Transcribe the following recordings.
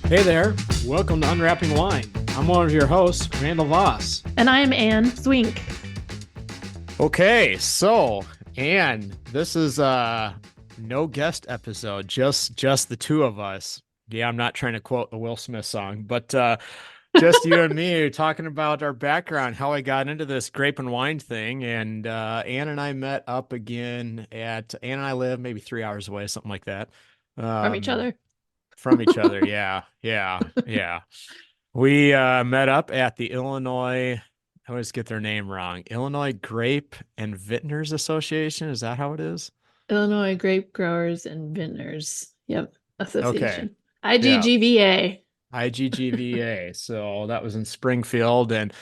Hey there, welcome to Unwrapping Wine. I'm one of your hosts, Randall Voss. And I'm Anne Swink. Okay, so Anne, this is no guest episode, just the two of us. Yeah, I'm not trying to quote the Will Smith song, but just you and me talking about our background, how I got into this grape and wine thing, and Anne and I met up again at Anne and I live maybe 3 hours away, something like that. From each Um, other. from each other, yeah, yeah, yeah. We met up at the Illinois, I always get their name wrong, Illinois Grape and Vintners Association. Is that how it is? Illinois Grape Growers and Vintners. Yep. Okay. Association. Yeah. IGGVA. IGGVA. So that was in Springfield. And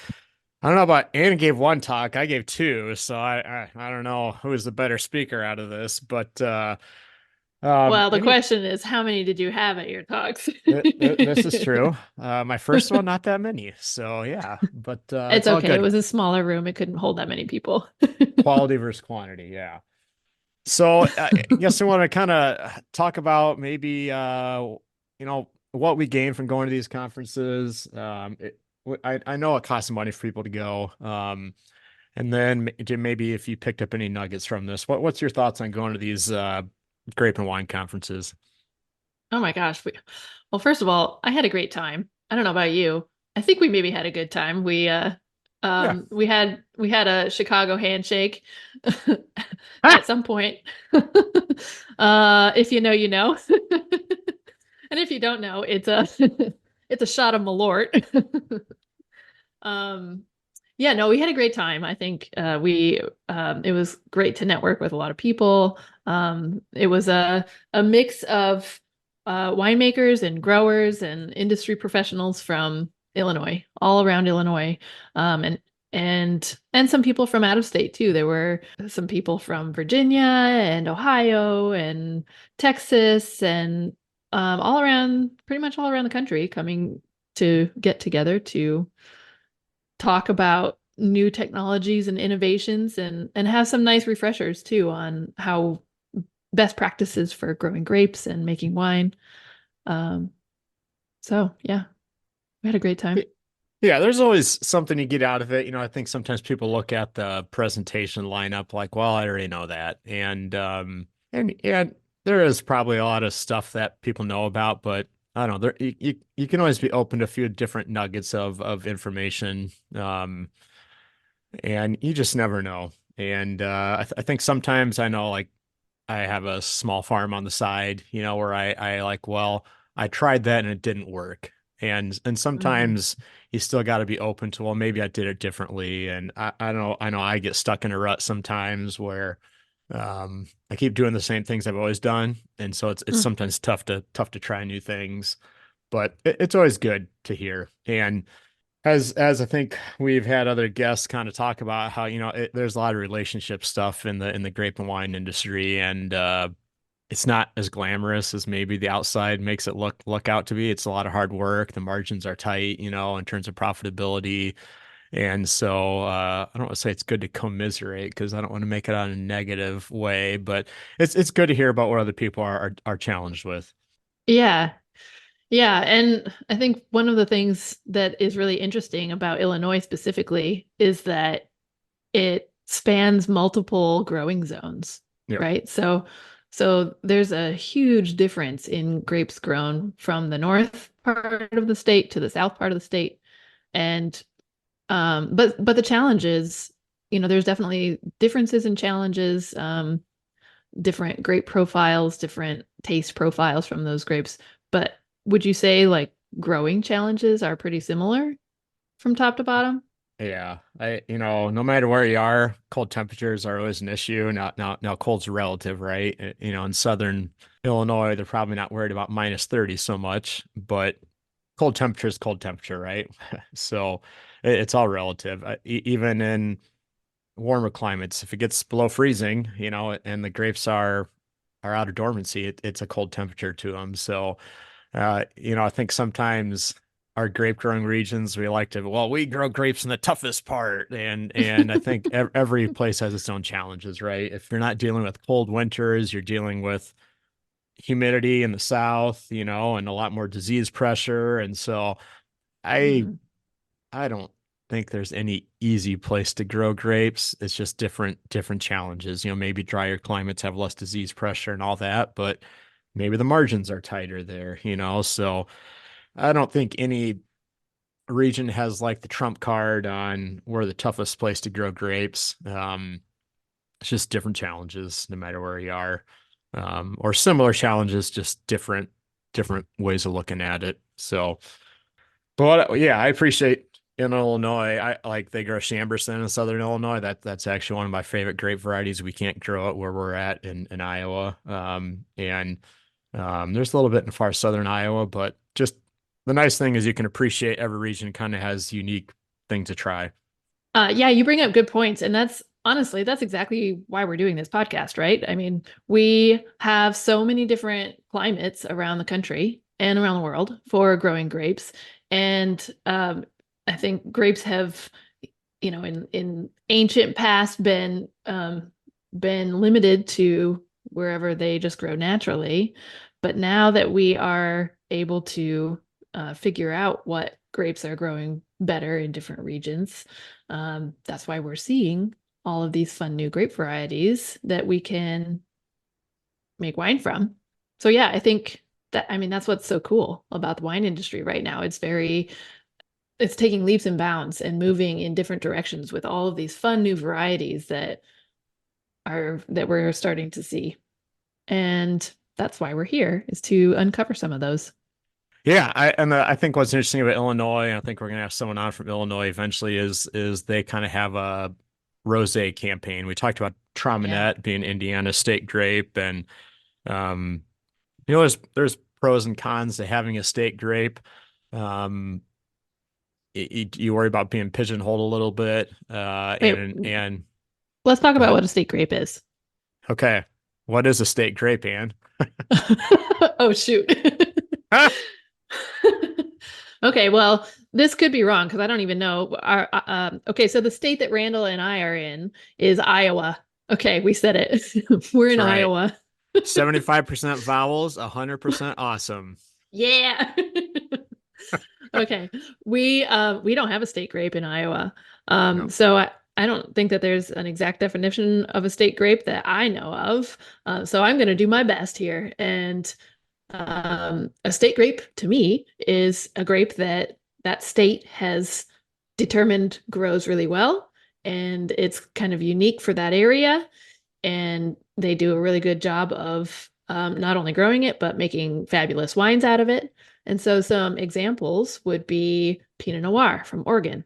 I don't know about Anna gave one talk, I gave two. So I don't know who was the better speaker out of this, but Well, the any question is, how many did you have at your talks? this is true. My first one, not that many. So yeah, but It's it's all okay. It good. was a smaller room. It couldn't hold that many people. Quality versus quantity. Yeah. So I guess I want to kind of talk about maybe what we gain from going to these conferences. I know it costs money for people to go. And then maybe if you picked up any nuggets from this, what's your thoughts on going to these grape and wine conferences? Oh my gosh. Well, first of all, I had a great time. I don't know about you. I think we maybe had a good time. Yeah. We had a Chicago handshake Ah! at some point. If you know, you know. And if you don't know, it's a it's a shot of Malort. Um, yeah, no, we had a great time. I think we it was great to network with a lot of people. It was a mix of winemakers and growers and industry professionals from Illinois, all around Illinois, and some people from out of state too. There were some people from Virginia and Ohio and Texas and all around, pretty much all around the country, coming to get together to talk about new technologies and innovations and have some nice refreshers too on how best practices for growing grapes and making wine. Um, so yeah, we had a great time. Yeah, there's always something you get out of it. I think sometimes people look at the presentation lineup like, well, I already know that. And there is probably a lot of stuff that people know about, but I don't know, you can always be open to a few different nuggets of information. And you just never know. And I think sometimes I know like I have a small farm on the side, where I like, well, I tried that and it didn't work. And Mhm. sometimes you still got to be open to, well, maybe I did it differently. And I know I get stuck in a rut sometimes where I keep doing the same things I've always done. And so it's Mm. sometimes tough to try new things, but it's always good to hear. And as I think we've had other guests kind of talk about how, there's a lot of relationship stuff in the grape and wine industry, and it's not as glamorous as maybe the outside makes it look out to be. It's a lot of hard work. The margins are tight, in terms of profitability. And so I don't want to say it's good to commiserate because I don't want to make it out in a negative way, but it's good to hear about what other people are challenged with. Yeah. Yeah. And I think one of the things that is really interesting about Illinois specifically is that it spans multiple growing zones, Yeah. right? So there's a huge difference in grapes grown from the north part of the state to the south part of the state. And but the challenge is, there's definitely differences and challenges, different grape profiles, different taste profiles from those grapes. But would you say like growing challenges are pretty similar from top to bottom? Yeah, no matter where you are, cold temperatures are always an issue. Now, cold's relative, right? In southern Illinois, they're probably not worried about -30 so much, but cold temperature is cold temperature, right? So it's all relative. Even in warmer climates, if it gets below freezing, and the grapes are out of dormancy, it's a cold temperature to them. So I think sometimes our grape growing regions, we like to, well, we grow grapes in the toughest part. And I think every place has its own challenges, right? If you're not dealing with cold winters, you're dealing with humidity in the south, and a lot more disease pressure. And so I Mm. I don't think there's any easy place to grow grapes. It's just different challenges. Maybe drier climates have less disease pressure and all that, but maybe the margins are tighter there. So I don't think any region has like the trump card on where the toughest place to grow grapes. It's just different challenges no matter where you are. Or similar challenges, just different ways of looking at it. So but yeah, I appreciate in Illinois. I like they grow Chamberson in Southern Illinois. That's actually one of my favorite grape varieties. We can't grow it where we're at in Iowa. And there's a little bit in far southern Iowa, but just the nice thing is you can appreciate every region kind of has unique thing to try. Yeah, you bring up good points. And that's honestly, that's exactly why we're doing this podcast, right? I mean, we have so many different climates around the country and around the world for growing grapes. And I think grapes have, in ancient past been limited to wherever they just grow naturally. But now that we are able to figure out what grapes are growing better in different regions, that's why we're seeing all of these fun new grape varieties that we can make wine from. So yeah, I think that I mean that's what's so cool about the wine industry right now. It's taking leaps and bounds and moving in different directions with all of these fun new varieties that we're starting to see. And that's why we're here is to uncover some of those. Yeah, I think what's interesting about Illinois, and I think we're gonna have someone on from Illinois eventually, is they kind of have a rosé campaign. We talked about Yeah. Traminette being Indiana state grape, and um, there's pros and cons to having a state grape. Um, you worry about being pigeonholed a little bit, Wait, and let's talk go about ahead. what a state grape is. Okay, what is a state grape, Anne? Oh, shoot. Okay, well, this could be wrong because I don't even know. Okay, so the state that Randall and I are in is Iowa. Okay, we said it. We're That's in right. Iowa. 75% vowels, 100% awesome. Yeah. Okay. We don't have a state grape in Iowa. No. So I don't think that there's an exact definition of a state grape that I know of. So I'm going to do my best here. And a state grape to me is a grape that state has determined grows really well, and it's kind of unique for that area. And they do a really good job of not only growing it, but making fabulous wines out of it. And so some examples would be Pinot Noir from Oregon,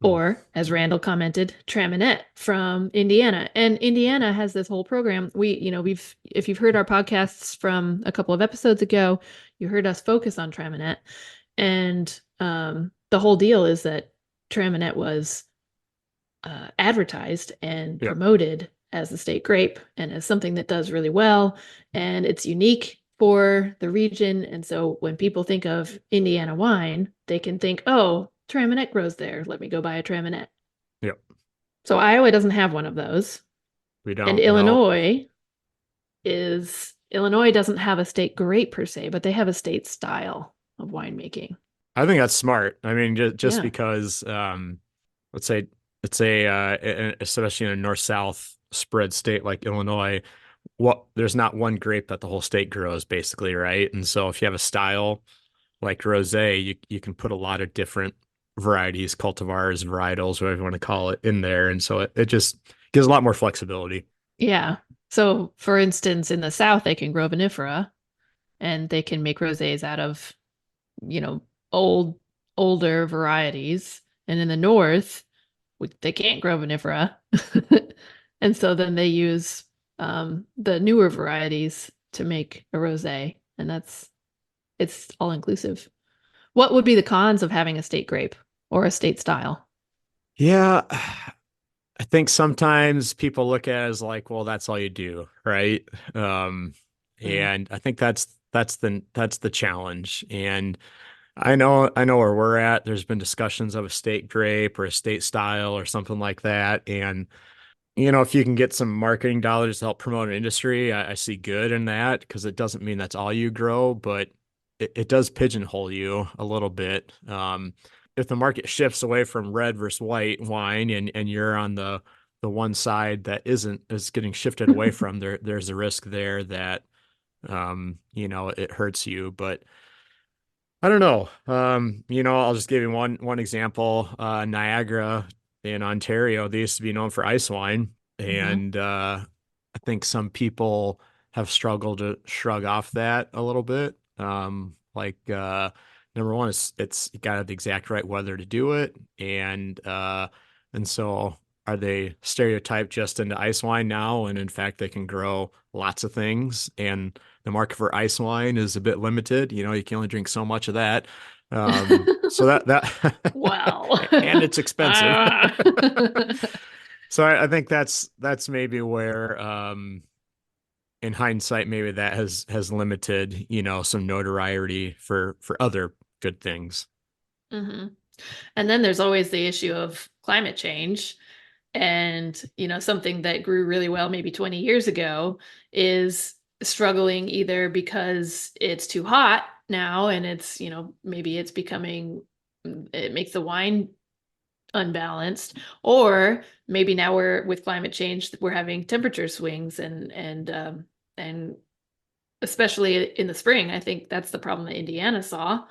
Mm. or as Randall commented, Traminette from Indiana. And Indiana has this whole program. If you've heard our podcasts from a couple of episodes ago, you heard us focus on Traminette. And the whole deal is that Traminette was advertised and Yep. promoted as the state grape and as something that does really well. And it's unique for the region. And so when people think of Indiana wine, they can think, oh, Traminette grows there. Let me go buy a Traminette. Yep. So Iowa doesn't have one of those. We And don't know. Illinois doesn't have a state grape per se, but they have a state style of winemaking. I think that's smart. I mean, just Yeah. because, let's say, especially in a north-south spread state like Illinois, there's not one grape that the whole state grows, basically, right? And so if you have a style like rosé, you can put a lot of different varieties, cultivars, varietals, whatever you want to call it, in there, and so it just gives a lot more flexibility. Yeah. So for instance, in the South, they can grow vinifera and they can make rosés out of, you know, old, older varieties. And in the North, they can't grow vinifera. And so then they use the newer varieties to make a rosé. And it's all inclusive. What would be the cons of having a state grape or a state style? Yeah, I think sometimes people look at it as like, well, that's all you do, right? Um, Mm. and I think that's the challenge. And I know where we're at. There's been discussions of a state grape or a state style or something like that. And if you can get some marketing dollars to help promote an industry, I see good in that because it doesn't mean that's all you grow, but it does pigeonhole you a little bit. If the market shifts away from red versus white wine and you're on the one side that is getting shifted away from there's a risk there that it hurts you. But I don't know. I'll just give you one example. Niagara in Ontario, they used to be known for ice wine, Hmm. and I think some people have struggled to shrug off that a little bit. Number one is it's you gotta have the exact right weather to do it, and so are they stereotyped just into ice wine now? And in fact, they can grow lots of things, and the market for ice wine is a bit limited. You can only drink so much of that. So Wow. and it's expensive. Ah. So I think that's maybe where in hindsight maybe that has limited, some notoriety for other good things. Hmm. And then there's always the issue of climate change. And, something that grew really well maybe 20 years ago is struggling either because it's too hot now and it's, maybe it's becoming, it makes the wine unbalanced, or maybe now we're with climate change, we're having temperature swings and especially in the spring, I think that's the problem that Indiana saw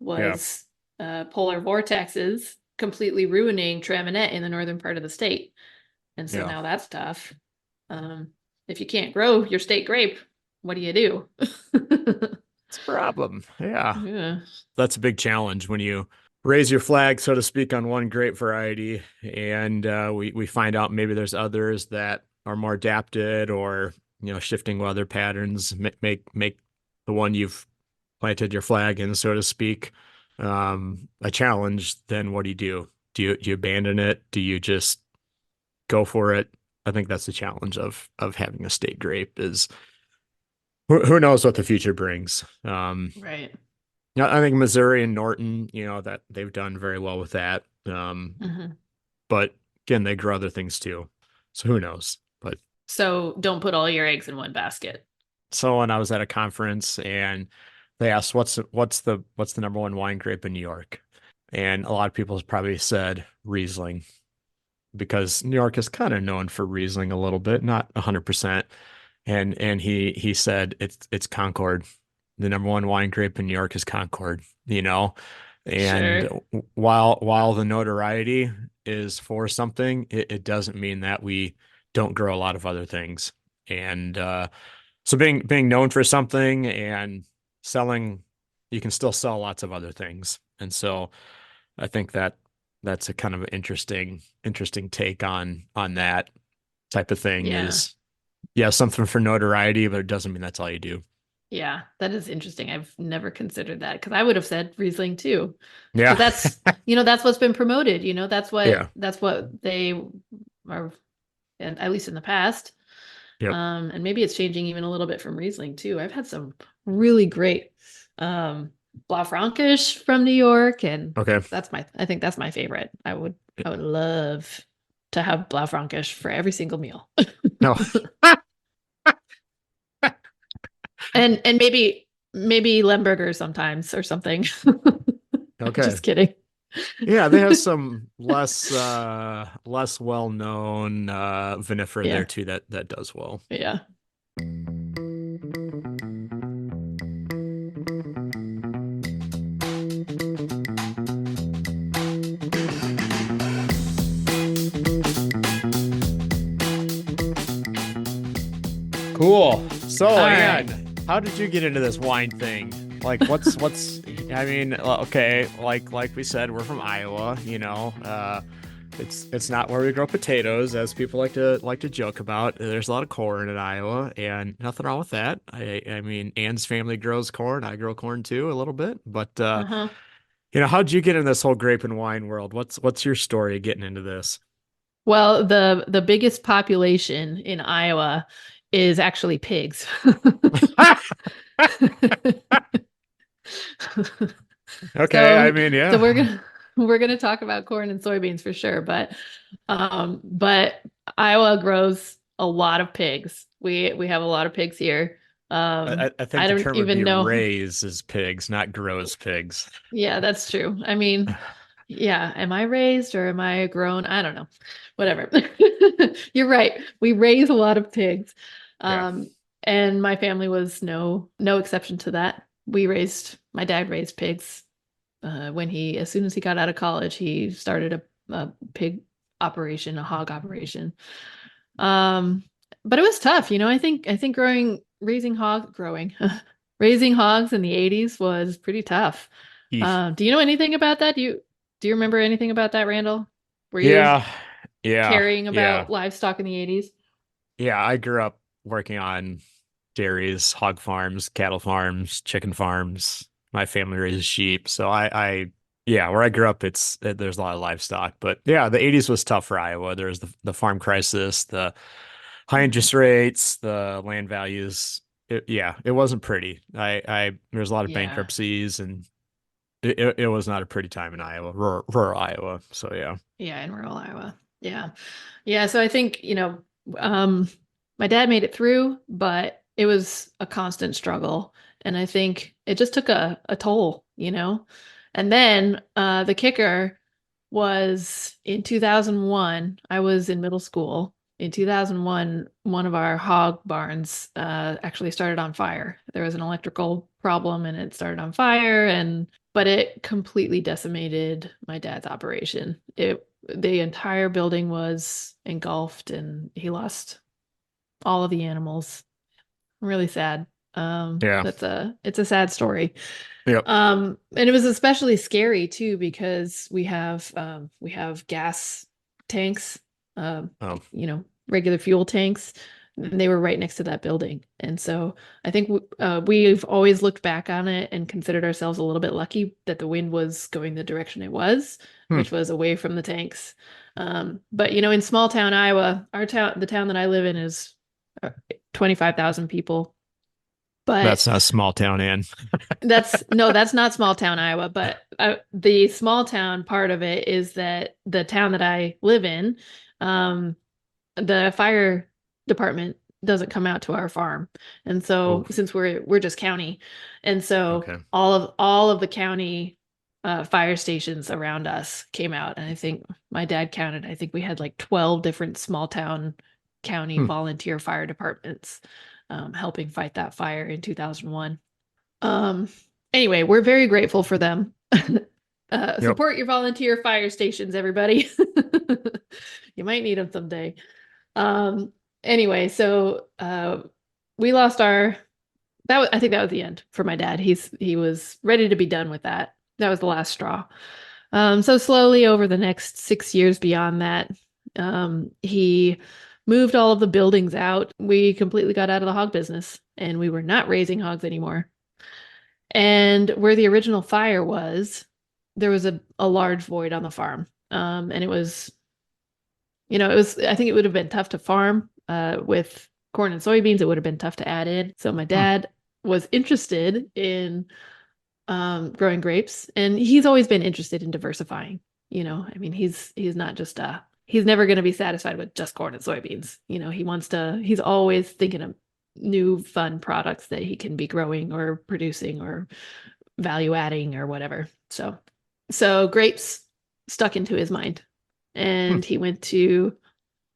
Yeah. was polar vortexes completely ruining Traminette in the northern part of the state. And so Yeah. now that's tough. Um, if you can't grow your state grape, what do you do? It's a problem. Yeah. Yeah. That's a big challenge when you raise your flag, so to speak, on one grape variety, and we find out maybe there's others that are more adapted, or shifting weather patterns make the one you've planted your flag in, so to speak, a challenge. Then what do you do? Do you abandon it? Do you just go for it? I think that's the challenge of having a state grape is who knows what the future brings. Right. Yeah, I think Missouri and Norton, that they've done very well with that. Hmm. But again, they grow other things too. So who knows? But So don't put all your eggs in one basket. so when I was at a conference and they asked what's the number one wine grape in New York? And a lot of people probably said Riesling because New York is kind of known for Riesling a little bit, not 100%. And he said it's Concord. The number one wine grape in New York is Concord, you know. And Sure. while the notoriety is for something, it doesn't mean that we don't grow a lot of other things. And so being known for something and selling, you can still sell lots of other things. And so I think that's a kind of interesting take on that type of thing Yeah. is yeah, something for notoriety, but it doesn't mean that's all you do. Yeah. That is interesting. I've never considered that because I would have said Riesling too. Yeah. Because that's what's been promoted. That's Yeah. what they are, and at least in the past. Yep. And maybe it's changing even a little bit from Riesling too. I've had some really great um Blaufränkisch from New York, and Okay. I think that's my favorite. I would love to have Blaufränkisch for every single meal. No. And maybe Lemberger sometimes or something. Okay. Just kidding. Yeah, they have some less well-known vinifera there Yeah. too that does well. Yeah. Cool. So, All right. Anne, how did you get into this wine thing? Like, what's? I mean, okay, like we said, we're from Iowa. It's not where we grow potatoes, as people like to joke about. There's a lot of corn in Iowa, and nothing wrong with that. I mean, Anne's family grows corn. I grow corn too, a little bit. But Uh-huh. how'd you get in this whole grape and wine world? What's your story getting into this? Well, the biggest population in Iowa is actually pigs. Okay, I So mean, so we're yeah. gonna we're gonna talk about corn and soybeans for sure, but Iowa grows a lot of pigs. We have a lot of pigs here. I think I the don't term would even be know. raises pigs, not grows pigs. Yeah, that's true. I mean, yeah, am I raised or am I grown? I don't know. Whatever. You're right. We raise a lot of pigs. Yeah. Um, and my family was no exception to that. My dad raised pigs. As soon as he got out of college, he started a pig operation, a hog operation. Um, but it was tough, I think raising hogs in the 80s was pretty tough. Eef. Do you know anything about that? Do you remember anything about that, Randall? Were you Yeah. Yeah. caring Yeah. about livestock in the 80s? Yeah. I grew up working on dairies, hog farms, cattle farms, chicken farms. My family raises sheep. So yeah, where I grew up, there's a lot of livestock. But yeah, the 80s was tough for Iowa. There's the farm crisis, the high Mhm. interest rates, the land values. Yeah, it wasn't pretty. There's a lot of Yeah. bankruptcies, and it was not a pretty time in Iowa, rural Iowa. So yeah. Yeah, in rural Iowa. Yeah. Yeah, so I think, um, my dad made it through, but it was a constant struggle. And I think it just took a toll. And then the kicker was in 2001, I was in middle school. In 2001, one of our hog barns actually started on fire. There was an electrical problem and it started on fire, but it completely decimated my dad's operation. The entire building was engulfed and he lost all of the animals. Really sad. Yeah. It's a sad story. Yep. And it was especially scary too because we have gas tanks, Oh. regular fuel tanks. And they were right next to that building. And so I think we've always looked back on it and considered ourselves a little bit lucky that the wind was going the direction it was, Hmm. which was away from the tanks. But in small town Iowa, the town that I live in is 25,000 people. But That's not a small town, Ann. that's not small town Iowa, but the small town part of it is that the town that I live in, um, the fire department doesn't come out to our farm. And Oh, so since we're just county, and so okay. all of the county fire stations around us came out. And I think we had like 12 different small town county Hmm. volunteer fire departments helping fight that fire in 2001. Um, anyway, we're very grateful for them. Yep. Support your volunteer fire stations, everybody. You might need them someday. Um, anyway, so we lost I think that was the end for my dad. He was ready to be done with that. That was the last straw. So slowly over the next 6 years beyond that, he moved all of the buildings out. We completely got out of the hog business and we were not raising hogs anymore. And where the original fire was, there was a large void on the farm. And I think it would have been tough to farm with corn and soybeans. It would have been tough to add in. So my Hmm. dad was interested in growing grapes, and he's always been interested in diversifying. I mean, he's not just he's never going to be satisfied with just corn and soybeans. He's always thinking of new fun products that he can be growing or producing or value adding or whatever. So grapes stuck into his mind. Hmm. And he went to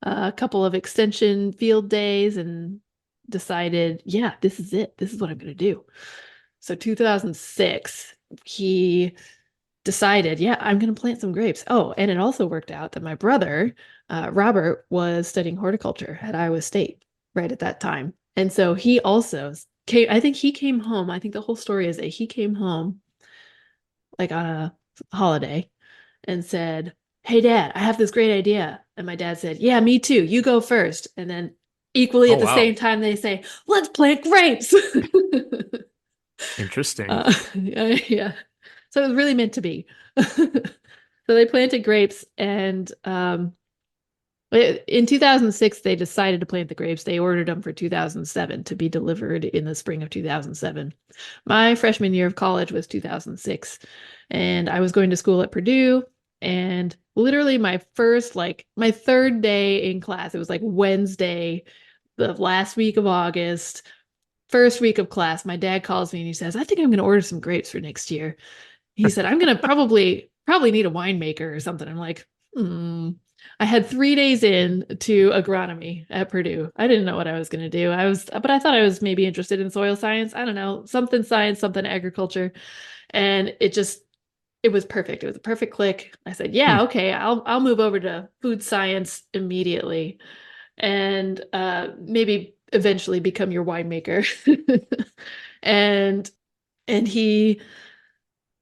a couple of extension field days and decided, yeah, this is it. This is what I'm going to do. So 2006, he decided, yeah, I'm going to plant some grapes. Oh, and it also worked out that my brother, Robert, was studying horticulture at Iowa State right at that time. And so he also came, I think he came home. I think the whole story is that he came home like on a holiday and said, "Hey, Dad, I have this great idea." And my dad said, "Yeah, me too. You go first." And then equally Oh, at the wow. same time, they say, "Let's plant grapes." Interesting. Yeah. So it was really meant to be. So they planted grapes, and in 2006, they decided to plant the grapes. They ordered them for 2007 to be delivered in the spring of 2007. My freshman year of college was 2006, and I was going to school at Purdue, and literally my first, like my third day in class. It was like Wednesday, the last week of August, first week of class. My dad calls me and he says, I think I'm going to order some grapes for next year. He said, I'm going to probably need a winemaker or something. I'm like, hmm. I had 3 days in to agronomy at Purdue. I didn't know what I was going to do. But I thought I was maybe interested in soil science. I don't know, something science, something agriculture. And it was perfect. It was a perfect click. I said, Hmm. yeah, okay, I'll move over to food science immediately and maybe eventually become your winemaker. and and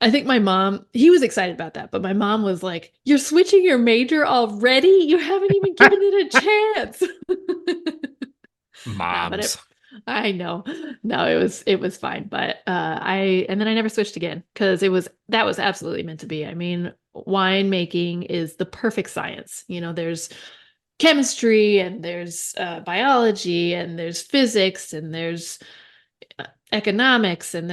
I think my mom, he was excited about that, but my mom was like, "You're switching your major already? You haven't even given it a chance." No, but Moms. I know. No, it was fine, but and then I never switched again because that was absolutely meant to be. I mean, winemaking is the perfect science. You know, there's chemistry and there's biology and there's physics and there's economics and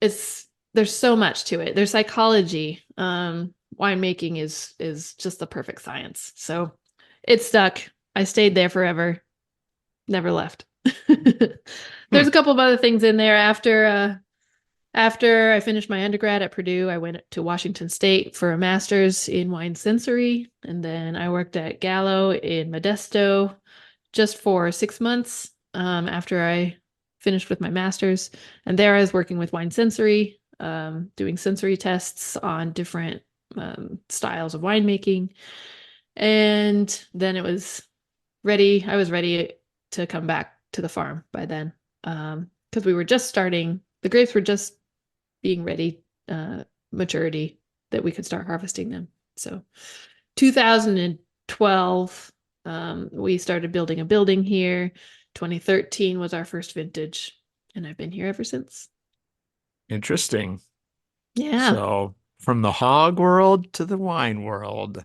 it's there's so much to it. There's psychology. Winemaking is just the perfect science. So it stuck. I stayed there forever, never left. Hmm. There's a couple of other things in there after I finished my undergrad at Purdue. I went to Washington State for a master's in wine sensory, and then I worked at Gallo in Modesto just for 6 months after I finished with my master's. And there I was working with wine sensory, doing sensory tests on different styles of winemaking. And then I was ready to come back to the farm by then. Because we were just starting, the grapes were just being ready, maturity that we could start harvesting them. So 2012, we started building a building here. 2013 was our first vintage, and I've been here ever since. Interesting. Yeah. So from the hog world to the wine world.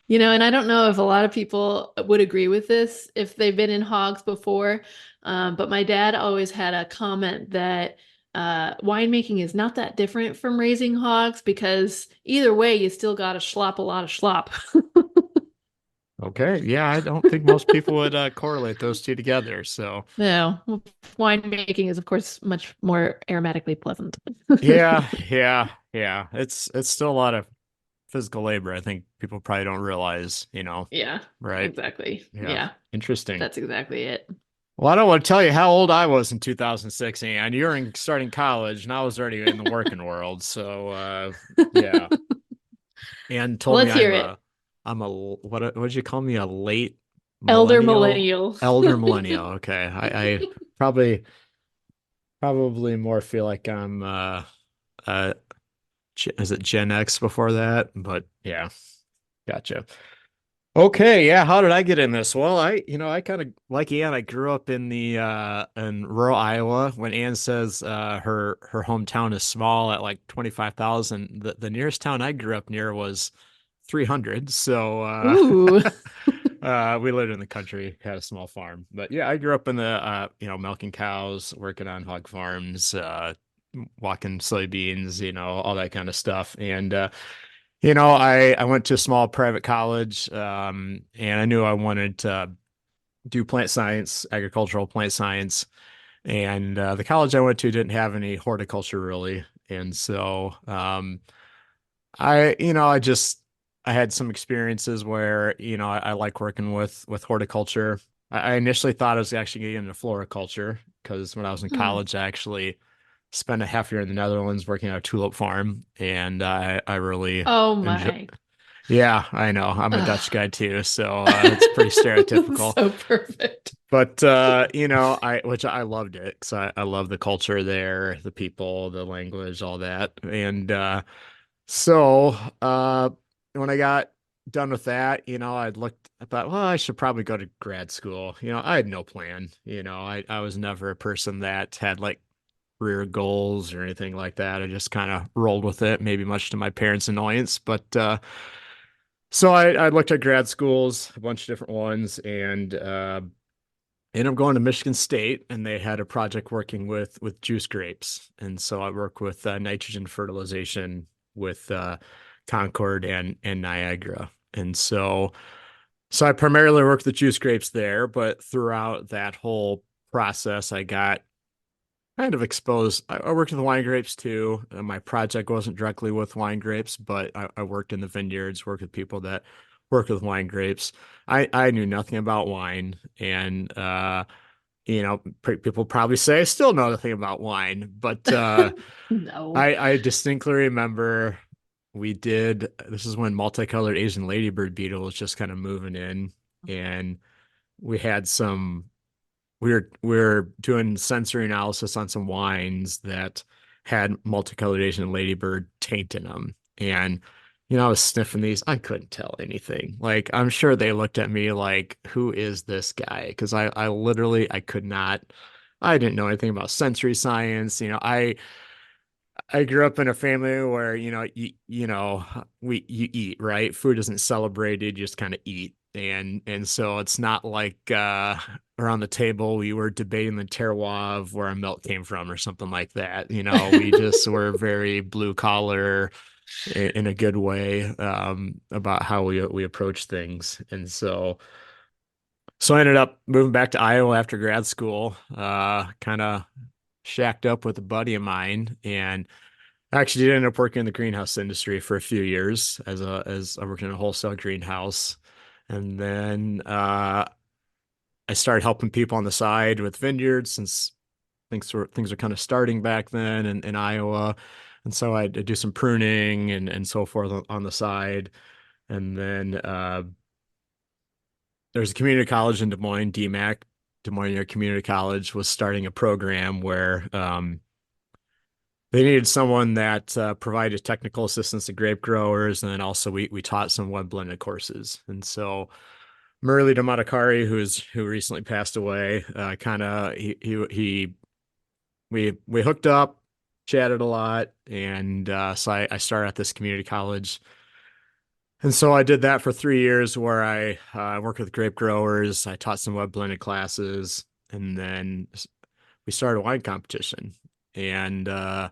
And I don't know if a lot of people would agree with this if they've been in hogs before, but my dad always had a comment that winemaking is not that different from raising hogs because either way, you still got to slop a lot of slop. Okay. Yeah, I don't think most people would correlate those two together. So No, well, winemaking is, of course, much more aromatically pleasant. yeah. It's still a lot of physical labor. I think people probably don't realize, Yeah, right? exactly. Yeah. Yeah, Interesting. that's exactly it. Well, I don't want to tell you how old I was in 2006, and you were starting college, and I was already in the working world. So, yeah. And told me Let's hear it. I'm a, what did you call me? A late Elder millennial, millennial. elder millennial. Okay. I probably more feel like I'm, uh, is it Gen X before that? But yeah, gotcha. Okay, yeah. How did I get in this? Well, I kind of like Ann. I grew up in rural Iowa. When Ann says her hometown is small at like 25,000, the nearest town I grew up near was 300. So Ooh. we lived in the country, had a small farm. But yeah, I grew up in the milking cows, working on hog farms, walking soybeans, all that kind of stuff. And I went to a small private college, and I knew I wanted to do plant science, agricultural plant science. And the college I went to didn't have any horticulture really. And so I had some experiences where, I like working with horticulture. I initially thought I was actually getting into floriculture because when I was in Hmm. college, I actually spent a half year in the Netherlands working at a tulip farm, and I really Oh enjoy. my. Yeah, I know. I'm a Dutch Ugh. guy too, so it's pretty stereotypical. So perfect. But which I loved it because I love the culture there, the people, the language, all that. And so when I got done with that, I thought, well, I should probably go to grad school. I had no plan. I was never a person that had like career goals or anything like that. I just kind of rolled with it, maybe much to my parents' annoyance. But so I looked at grad schools, a bunch of different ones, and ended up going to Michigan State, and they had a project working with juice grapes. And so I work with nitrogen fertilization with Concord and Niagara. And so I primarily worked the juice grapes there, but throughout that whole process, I got kind of exposed. I worked with wine grapes too. My project wasn't directly with wine grapes, but I worked in the vineyards, worked with people that worked with wine grapes. I knew nothing about wine, and people probably say I still know nothing about wine, but No. I distinctly remember this is when multicolored Asian ladybird beetle was just kind of moving in, and we had some we were doing sensory analysis on some wines that had multicolored Asian ladybird taint in them. And I was sniffing these. I couldn't tell anything. Like, I'm sure they looked at me like, who is this guy? Because I literally I could not. I didn't know anything about sensory science. I grew up in a family where, you eat, right? Food isn't celebrated, you just kind of eat. And so it's not like around the table we were debating the terroir of where our milk came from or something like that. We just were very blue collar in a good way about how we approach things. And so I ended up moving back to Iowa after grad school, kind of shacked up with a buddy of mine, and I actually did end up working in the greenhouse industry for a few years as I worked in a wholesale greenhouse. And then I started helping people on the side with vineyards since things were kind of starting back then in Iowa. And so I'd do some pruning and so forth on the side. And then there's a community college in Des Moines, DMAC, Des Moines Area Community College was starting a program where they needed someone that provided technical assistance to grape growers, and then also we taught some web blended courses. And so Murley Damadakari, who recently passed away, kind of he we hooked up, chatted a lot, and so I started at this community college. And so I did that for 3 years, where I worked with grape growers. I taught some web blended classes, and then we started a wine competition. And a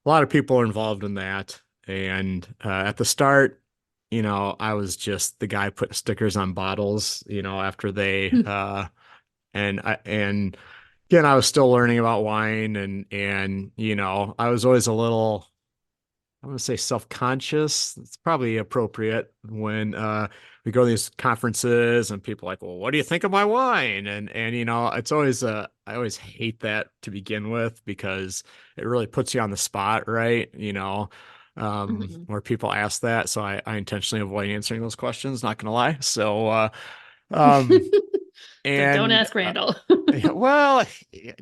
lot of people are involved in that. And at the start, I was just the guy putting stickers on bottles, after they and again, I was still learning about wine, and I was always a little, I want to say, self-conscious. It's probably appropriate when we go to these conferences and people are like, well, what do you think of my wine? And it's always I always hate that to begin with, because it really puts you on the spot, right? Mhm. Where people ask that. So I intentionally avoid answering those questions, not gonna lie. Um, So don't and ask Randall. yeah, well,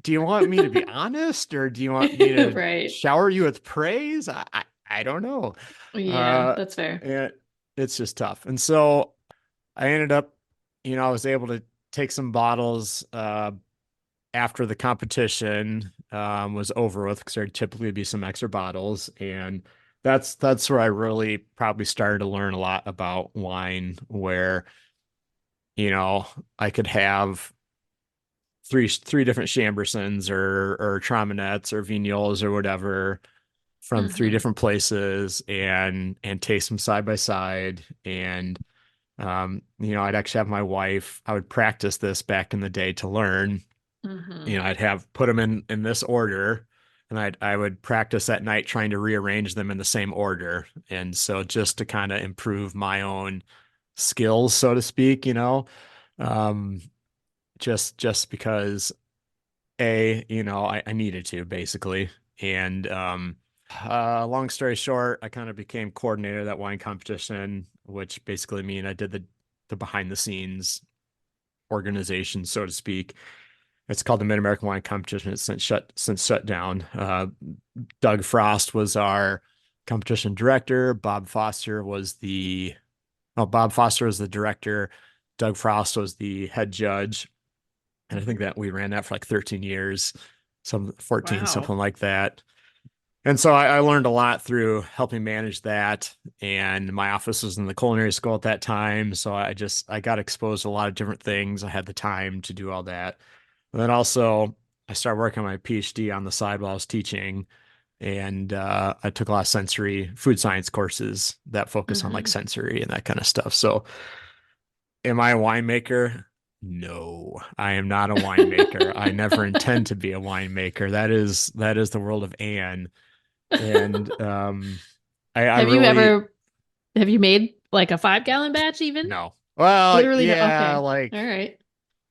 do you want me to be honest, or do you want me to Right. shower you with praise? I don't know. Yeah, Uh, that's fair. it's just tough. And so I ended up, I was able to take some bottles after the competition was over with, because there'd typically be some extra bottles. And that's where I really probably started to learn a lot about wine, where, you know, I could have three different Chambersons or Traumanettes or Vignoles or whatever from three Hmm. different places, and taste them side by side. And I'd actually have my wife, I would practice this back in the day to learn. Hmm. I'd have put them in this order, and I would practice at night trying to rearrange them in the same order. And so just to kind of improve my own skills, so to speak, um, just because I needed to, basically. And long story short, I kind of became coordinator of that wine competition, which basically mean I did the behind the scenes organization, so to speak. It's called the Mid American Wine Competition. It's since shut down. Doug Frost was our competition director. Bob Foster was the director. Doug Frost was the head judge. And I think Hmm. that we ran that for like 13 years, some 14, Wow. something like that. And so I learned a lot through helping manage that. And my office was in the culinary school at that time. So I got exposed to a lot of different things. I had the time to do all that. And then also I started working on my PhD on the side while I was teaching. and I took a lot of sensory food science courses that focus on like Hmm. sensory and that kind of stuff. So, am I a winemaker? No, I am not a winemaker. I never intend to be a winemaker. That is the world of Anne. And I Have you really ever have you made like a 5-gallon batch even? no. Well, Literally no. yeah, Okay. All like right.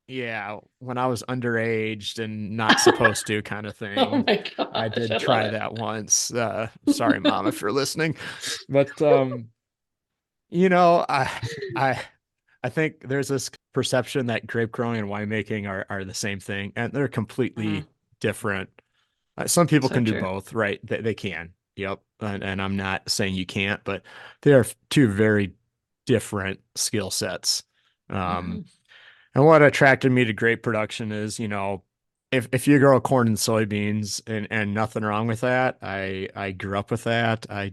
yeah, when I was underaged and not supposed to kind of Oh thing. my I gosh, did I love try it. that once. Sorry, mom, if you're listening. But I I think there's this perception that grape growing and winemaking are the same thing, and they're Mhm. completely different. Some people So can do true. both, right? They can. Yep. And I'm not saying you can't, but they are two very different skill sets. Um, Hmm. and what attracted me to grape production is, if you grow corn and soybeans and nothing wrong with that, I grew up with that. I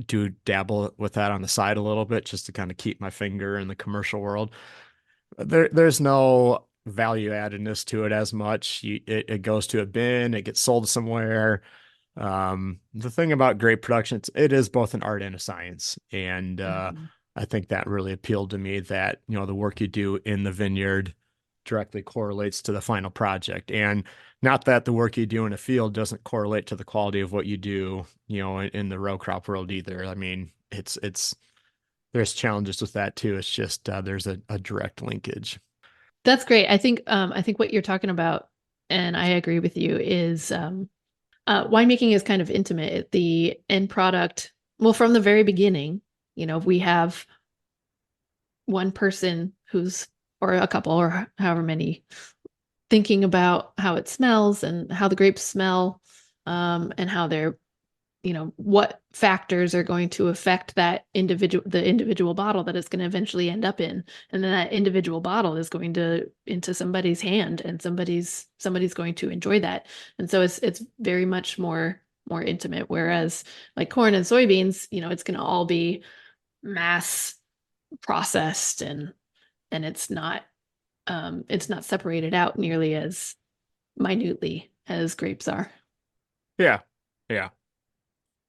do dabble with that on the side a little bit just to kind of keep my finger in the commercial world. There's no value addedness to it as much. It goes to a bin, it gets sold somewhere. The thing about grape production, it is both an art and a science. And Hmm. I think that really appealed to me that, the work you do in the vineyard directly correlates to the final project. And not that the work you do in a field doesn't correlate to the quality of what you do, in the row crop world either. I mean, there's challenges with that too. It's just there's a direct linkage. That's great. I think what you're talking about, and I agree with you, is winemaking is kind of intimate. The end product, well, from the very beginning, we have one person who's, or a couple, or however many, thinking about how it smells and how the grapes smell, and how they're, what factors are going to affect the individual bottle that it's going to eventually end up in. And then that individual bottle is going to into somebody's hand, and somebody's going to enjoy that. And so it's very much more intimate. Whereas like corn and soybeans, it's going to all be mass processed, and it's not separated out nearly as minutely as grapes are. Yeah. Yeah.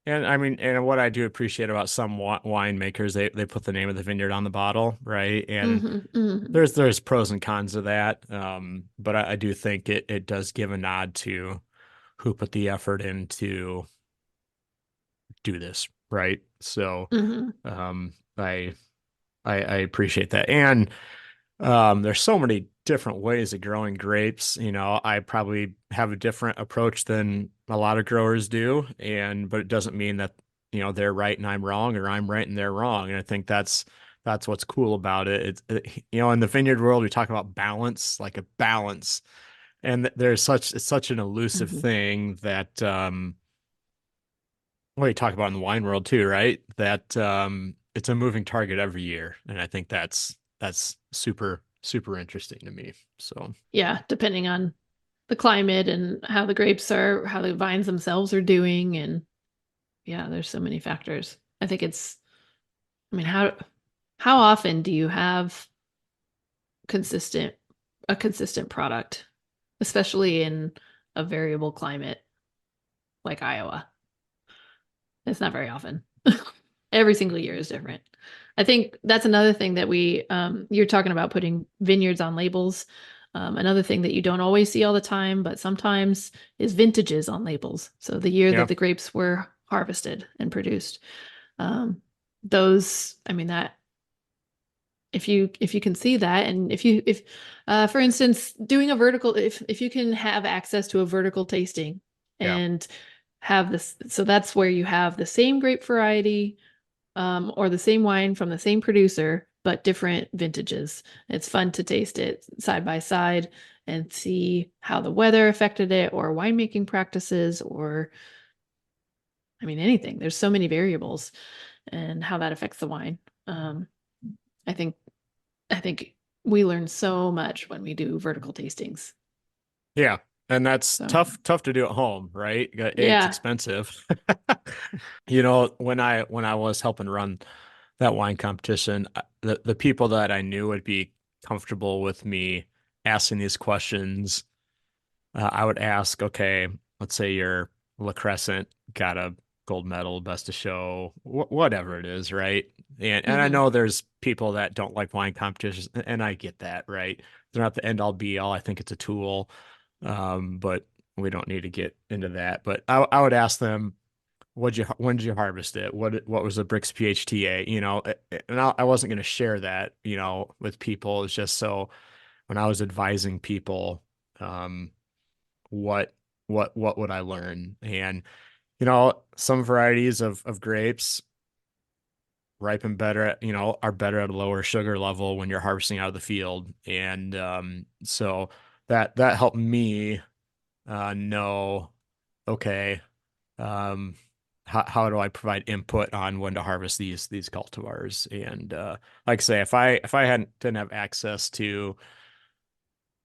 And I mean, and what I do appreciate about some winemakers, they put the name of the vineyard on the bottle, right? And Hmm. Hmm. there's pros and cons to that. But I do think it does give a nod to who put the effort in to do this, right? So Hmm. um, I appreciate that. And there's so many different ways of growing grapes. I probably have a different approach than a lot of growers do, but it doesn't mean that, they're right and I'm wrong, or I'm right and they're wrong. And I think that's what's cool about it. In the vineyard world, we talk about balance, like a balance, and it's such an elusive Hmm. thing that well, you talk about in the wine world too, right? That it's a moving target every year, and I think that's super super interesting to me. So Yeah, depending on the climate and how the vines themselves are doing. And yeah, there's so many factors. I mean, how often do you have consistent a consistent product, especially in a variable climate like Iowa? It's not very often. Every single year is different. I think that's another thing that you're talking about putting vineyards on labels. Another thing that you don't always see all the time, but sometimes, is vintages on labels. So the year that yeah, the grapes were harvested and produced. Um, I mean, that if you can see that, and if for instance, doing a vertical, if you can have access to a vertical tasting yeah, and have this, so that's where you have the same grape variety, or the same wine from the same producer, but different vintages. It's fun to taste it side by side and see how the weather affected it, or winemaking practices, or I mean, anything. There's so many variables and how that affects the wine. Um, I think I think we learn so much when we do vertical tastings. yeah. And that's So tough to do at home, right? It's yeah. expensive. When I was helping run that wine competition, the people that I knew would be comfortable with me asking these questions, I would ask, okay, let's say you're La Crescent got a gold medal, best of show, whatever it is, right? And I Hmm. know there's people that don't like wine competitions, and I get that, right? They're not the end all be all. I think it's a tool, but we don't need to get into that. But I would ask them, when did you harvest it? What was the Brix PHTA? And I wasn't going to share that, with people. It's just so when I was advising people, um, what what would I learn? And some varieties of grapes ripen better are better at a lower sugar level when you're harvesting out of the field. And so that helped me know, okay, um, how do I provide input on when to harvest these cultivars? And like I say, if I didn't have access to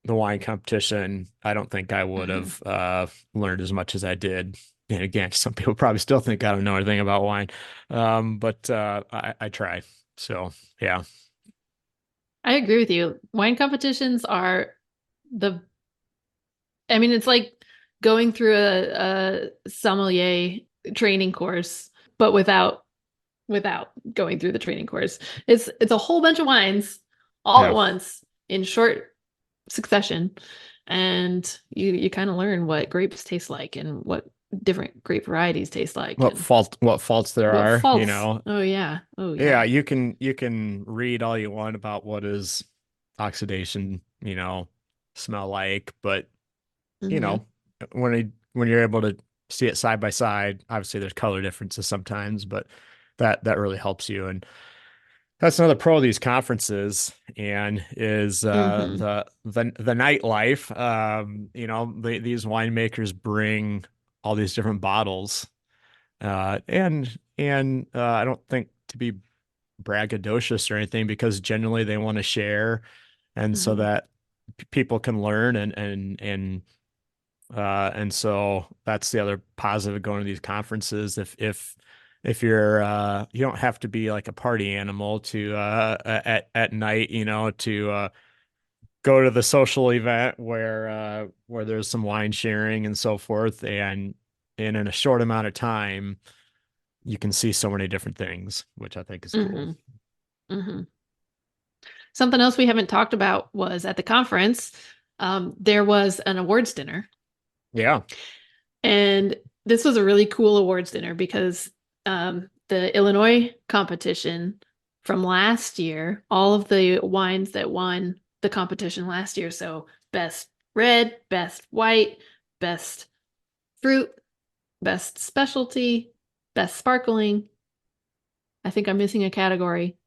the wine competition, I don't think I would Hmm. have learned as much as I did. And again, some people probably still think I don't know anything about wine, but I try. So yeah, I agree with you. Wine competitions are the, I mean, it's like going through a sommelier training course, but without going through the training course. It's a whole bunch of wines all at yeah. once in short succession, and you kind of learn what grapes taste like and what different grape varieties taste like and What faults there what are, faults. Oh yeah. Oh Yeah, yeah. you can read all you want about what is oxidation, smell like, but you Hmm. know, when you're able to see it side by side, obviously there's color differences sometimes, but that really helps you. And that's another pro of these conferences and is Hmm. the nightlife. These winemakers bring all these different bottles. And I don't think to be braggadocious or anything because generally they want to share and so Hmm. that people can learn and so that's the other positive of going to these conferences. If you're you don't have to be like a party animal to at night, to go to the social event where there's some wine sharing and so forth, and in a short amount of time you can see so many different things, which I think is cool. Hmm. Hmm. Something else we haven't talked about was at the conference, there was an awards dinner. Yeah. And this was a really cool awards dinner because the Illinois competition from last year, all of the wines that won the competition last year, so best red, best white, best fruit, best specialty, best sparkling. I think I'm missing a category.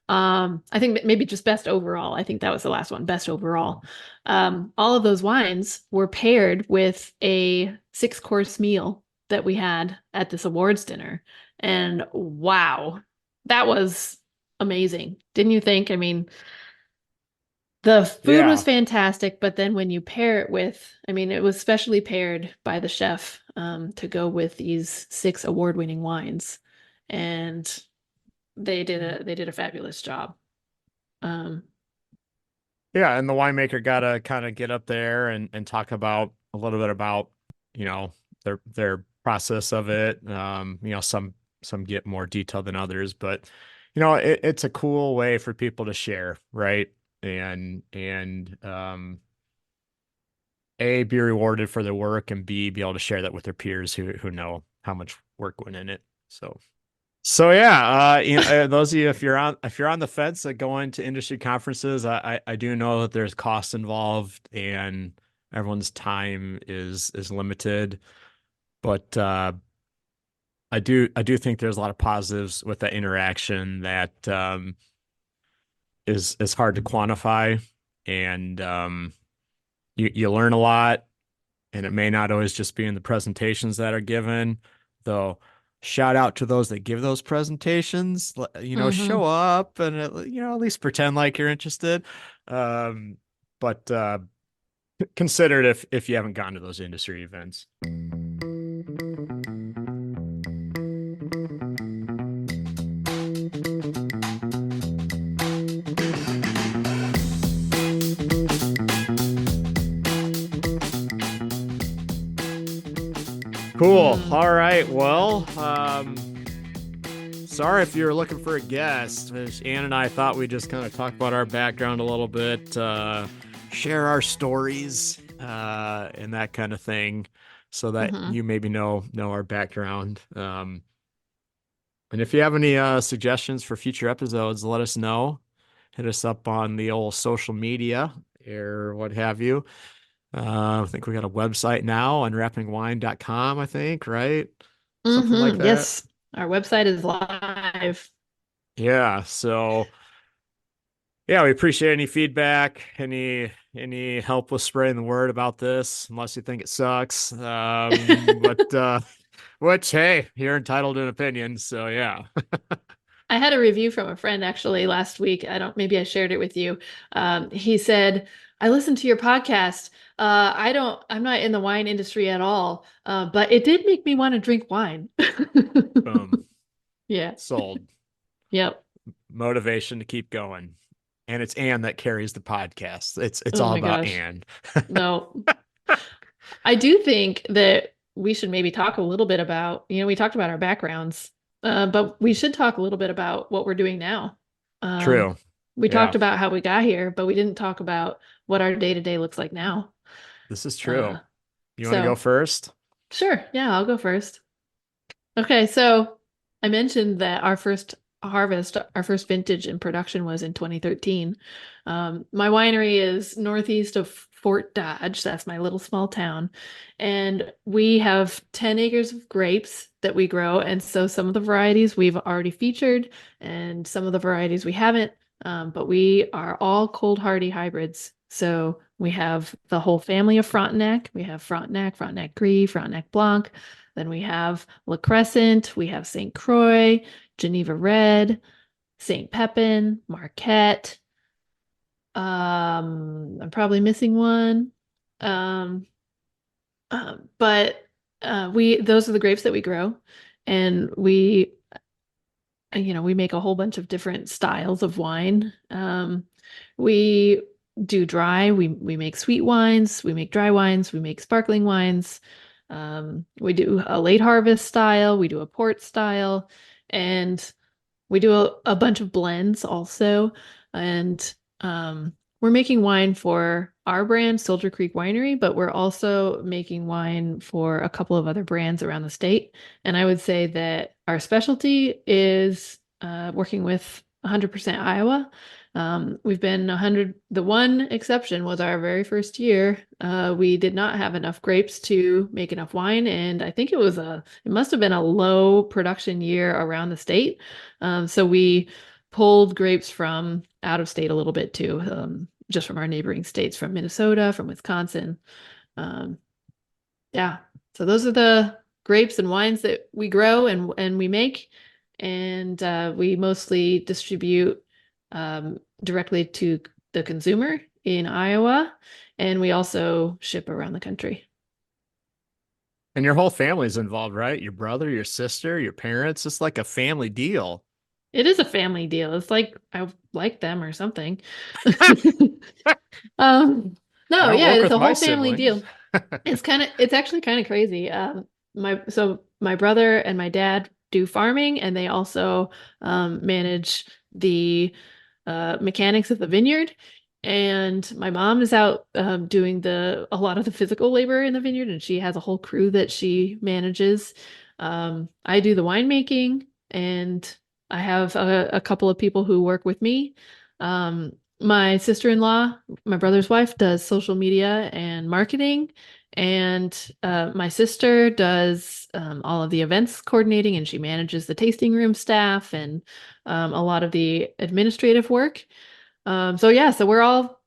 I think maybe just best overall. I think that was the last one, best overall. All of those wines were paired with a 6-course meal that we had at this awards dinner. And wow, that was amazing. Didn't you think? I mean, the food was Yeah. fantastic, but then when you pair it with, I mean, it was specially paired by the chef to go with these 6 award-winning wines. And they did a fabulous job. Um, Yeah, and the winemaker got to kind of get up there and talk about a little bit about, you know, their process of it. Some get more detailed than others, but it's a cool way for people to share, right? And A, be rewarded for their work, and B, be able to share that with their peers who know how much work went in it. So yeah, those of you if you're on the fence at going to industry conferences, I do know that there's costs involved and everyone's time is limited, but I do think there's a lot of positives with that interaction that is hard to quantify, and you learn a lot, and it may not always just be in the presentations that are given, though. Shout out to those that give those presentations. Show mhm. up and at least pretend like you're interested. Um, but consider it if you haven't gone to those industry events. Cool. Mm. All right. Well, sorry if you're looking for a guest. Ann and I thought we'd just kind of talk about our background a little bit, share our stories, and that kind of thing, so that Hmm. you maybe know our background. And if you have any suggestions for future episodes, let us know. Hit us up on the old social media or what have you. I think we got a website now, unwrappingwine.com, I think, right? Something like that. Yes, our website is live. Yeah, so yeah, we appreciate any feedback, any help with spreading the word about this, unless you think it sucks. But which hey, you're entitled to an opinion, so yeah. I had a review from a friend actually last week. Maybe I shared it with you. He said, I listened to your podcast. I'm not in the wine industry at all, but it did make me want to drink wine. Boom. Yeah. Sold. Yep. Motivation to keep going. And it's Anne that carries the podcast. It's Oh all my about gosh. Anne. No, I do think that we should maybe talk a little bit about, we talked about our backgrounds, but we should talk a little bit about what we're doing now. Um, True. we Yeah, talked about how we got here, but we didn't talk about what our day to day looks like now. this is true. Uh, You want to go so first? sure. Yeah, I'll go first. Okay, so I mentioned that our first harvest, our first vintage in production was in 2013. My winery is northeast of Fort Dodge. That's my little small town. And we have 10 acres of grapes that we grow. And so some of the varieties we've already featured and some of the varieties we haven't. But we are all cold hardy hybrids. So we have the whole family of Frontenac. We have Frontenac, Frontenac Gris, Frontenac Blanc. Then we have La Crescent, we have St. Croix, Geneva Red, St. Pepin, Marquette. I'm probably missing one. Um, but we those are the grapes that we grow, and we make a whole bunch of different styles of wine. We do dry. We make sweet wines. We make dry wines. We make sparkling wines. We do a late harvest style. We do a port style, and we do a bunch of blends also. And we're making wine for our brand, Soldier Creek Winery, but we're also making wine for a couple of other brands around the state. And I would say that our specialty is working with 100% Iowa. We've been 100. The one exception was our very first year. We did not have enough grapes to make enough wine, and I think it must have been a low production year around the state. So we pulled grapes from out of state a little bit too, just from our neighboring states, from Minnesota, from Wisconsin. Um, yeah. So those are the grapes and wines that we grow and we make, and we mostly distribute directly to the consumer in Iowa, and we also ship around the country. And your whole family's involved, right? Your brother, your sister, your parents. It's like a family deal. It is a family deal. It's like I like them or something. Um, I no, don't yeah, work it's with a my whole family siblings. deal. It's actually kind of crazy. My brother and my dad do farming, and they also manage the mechanics of the vineyard. And my mom is out doing a lot of the physical labor in the vineyard, and she has a whole crew that she manages. I do the winemaking, and I have a couple of people who work with me. My sister-in-law, my brother's wife, does social media and marketing, and my sister does all of the events coordinating, and she manages the tasting room staff and a lot of the administrative work. So yeah, so we're all,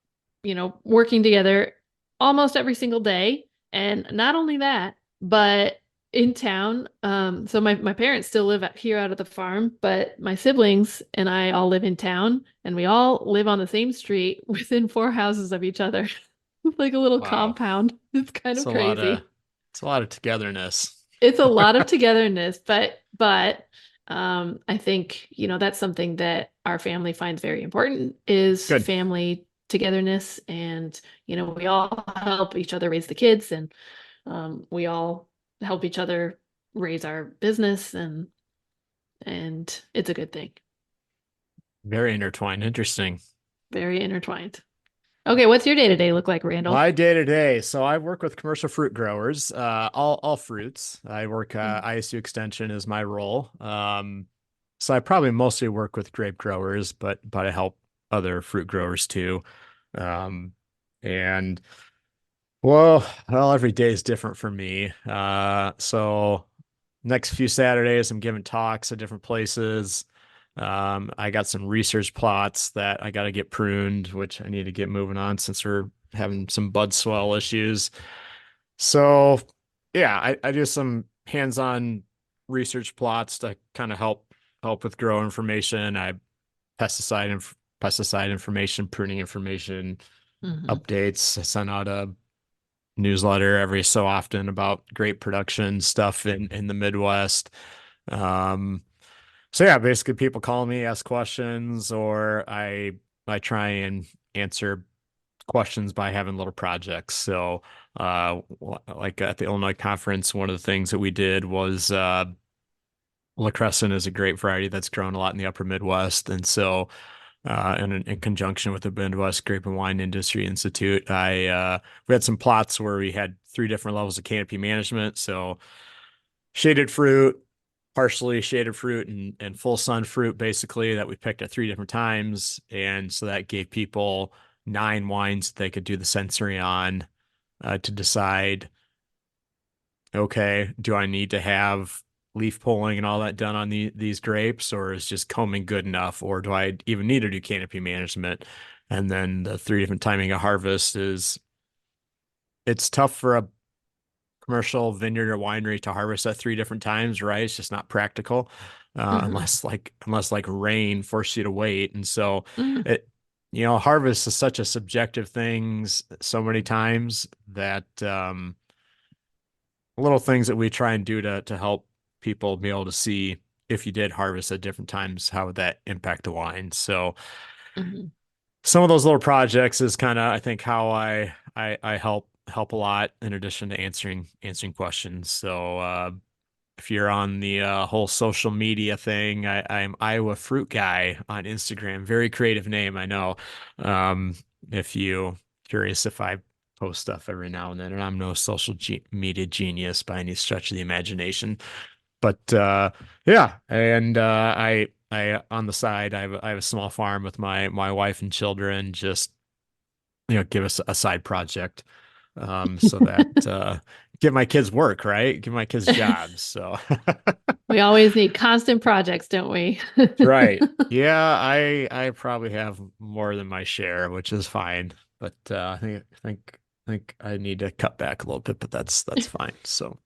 working together almost every single day. And not only that, but in town, so my parents still live out here out at the farm, but my siblings and I all live in town, and we all live on the same street within 4 houses of each other. Like a little Wow. compound. It's kind It's of a lot of crazy. it's a lot of togetherness. It's a lot of togetherness, but I think, that's something that our family finds very important is Good. family togetherness. And, we all help each other raise the kids, and we all help each other raise our business, and it's a good thing. Very intertwined. Interesting. Very intertwined. Okay, what's your day to day look like, Randall? My day to day. So I work with commercial fruit growers, all fruits. I work Mm. ISU extension is my role. So I probably mostly work with grape growers, but I help other fruit growers too. Um, and well, every day is different for me. So next few Saturdays, I'm giving talks at different places. I got some research plots that I got to get pruned, which I need to get moving on since we're having some bud swell issues. So, yeah, I do some hands-on research plots to kind of help with grow information. I pesticide information, pruning information, Hmm. updates. I send out a newsletter every so often about grape production stuff in the Midwest. Um, so yeah, basically people call me, ask questions, or I try and answer questions by having little projects. So like at the Illinois conference, one of the things that we did was La Crescent is a grape variety that's grown a lot in the upper Midwest. And so in conjunction with the Midwest Grape and Wine Industry Institute, we had some plots where we had three different levels of canopy management. So shaded fruit, partially shaded fruit, and full sun fruit, basically, that we picked at three different times. And so that gave people 9 wines that they could do the sensory on to decide, okay, do I need to have leaf pulling and all that done on these grapes, or is just combing good enough, or do I even need to do canopy management? And then the three different timing of harvest is it's tough for a commercial vineyard or winery to harvest at three different times, right? It's just not practical, Hmm. unless like rain forces you to wait. And so Hmm. it, harvest is such a subjective thing so many times that little things that we try and do to help people be able to see if you did harvest at different times, how would that impact the wine? So Hmm. some of those little projects is kind of, I think, how I help a lot in addition to answering questions. So if you're on the whole social media thing, I'm Iowa Fruit Guy on Instagram. Very creative name, I know. Um, if you curious if I post stuff every now and then, and I'm no social media genius by any stretch of the imagination. But yeah, and I on the side, I have a small farm with my wife and children. Just give us a side project, so that give my kids work, right? Give my kids jobs. So We always need constant projects, don't we? right, yeah, I probably have more than my share, which is fine. But I think I need to cut back a little bit, but that's fine. So.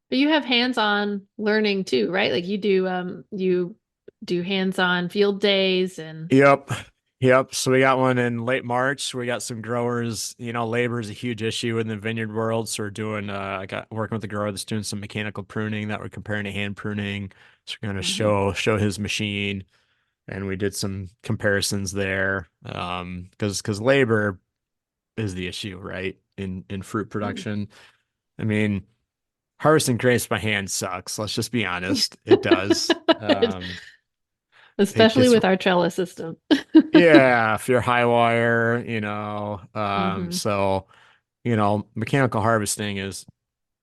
But you have hands-on learning too, right? Like you do hands-on field days and Yep. Yep. So we got one in late March. We got some growers, labor is a huge issue in the vineyard world. So we're doing, I got working with a grower that's doing some mechanical pruning that we're comparing to hand pruning. So we're going to Mhm. show his machine, and we did some comparisons there. Because labor is the issue, right? In fruit Mhm. production. I mean, harvesting grapes by hand sucks. Let's just be honest. It does. It Especially gets with our trellis system. Yeah, if you're high wire, Hmm. so, mechanical harvesting is,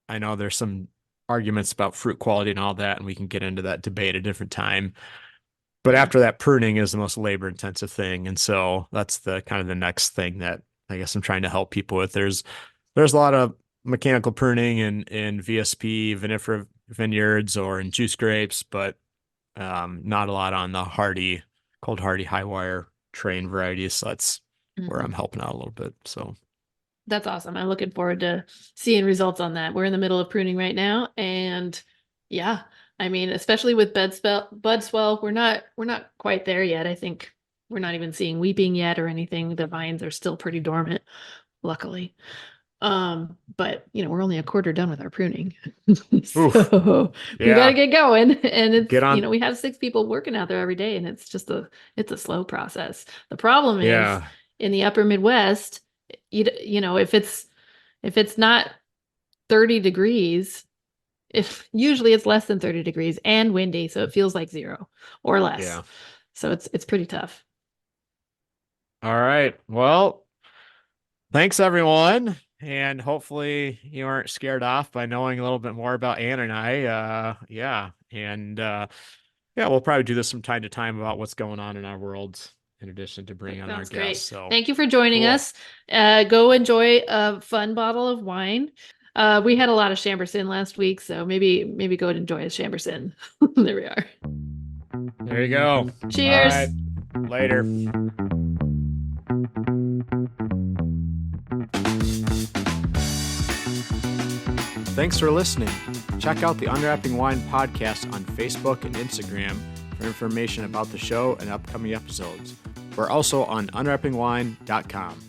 I know there's some arguments about fruit quality and all that, and we can get into that debate at a different time. But Yeah. after that, pruning is the most labor intensive thing. And so that's the kind of the next thing that I guess I'm trying to help people with. There's a lot of mechanical pruning in VSP, vinifera vineyards or in juice grapes, but not a lot on the cold hardy high wire train varieties. So that's where I'm Hmm. helping out a little bit. So, That's awesome. I'm looking forward to seeing results on that. We're in the middle of pruning right now, and yeah, I mean, especially with bud swell, we're not quite there yet. I think we're not even seeing weeping yet or anything. The vines are still pretty dormant, luckily. But we're only a quarter done with our pruning. oof, So we got to yeah, get going. And get on. we have 6 people working out there every day, and it's a slow process. The problem is Yeah, in the upper Midwest, if it's not 30 degrees, Usually it's less than 30 degrees and windy, so it feels like 0 or less. Yeah. So it's pretty tough. All right. Well, thanks everyone. And hopefully you aren't scared off by knowing a little bit more about Anne and I. Yeah. And yeah, we'll probably do this from time to time about what's going on in our world in addition to bringing That on our sounds guests. great. So Thank you for joining cool. us. Go enjoy a fun bottle of wine. We had a lot of Chambersin last week, so maybe go and enjoy a Chambersin. There we are. There you go. All Cheers. right. Later. Thanks for listening. Check out the Unwrapping Wine podcast on Facebook and Instagram for information about the show and upcoming episodes. We're also on unwrappingwine.com.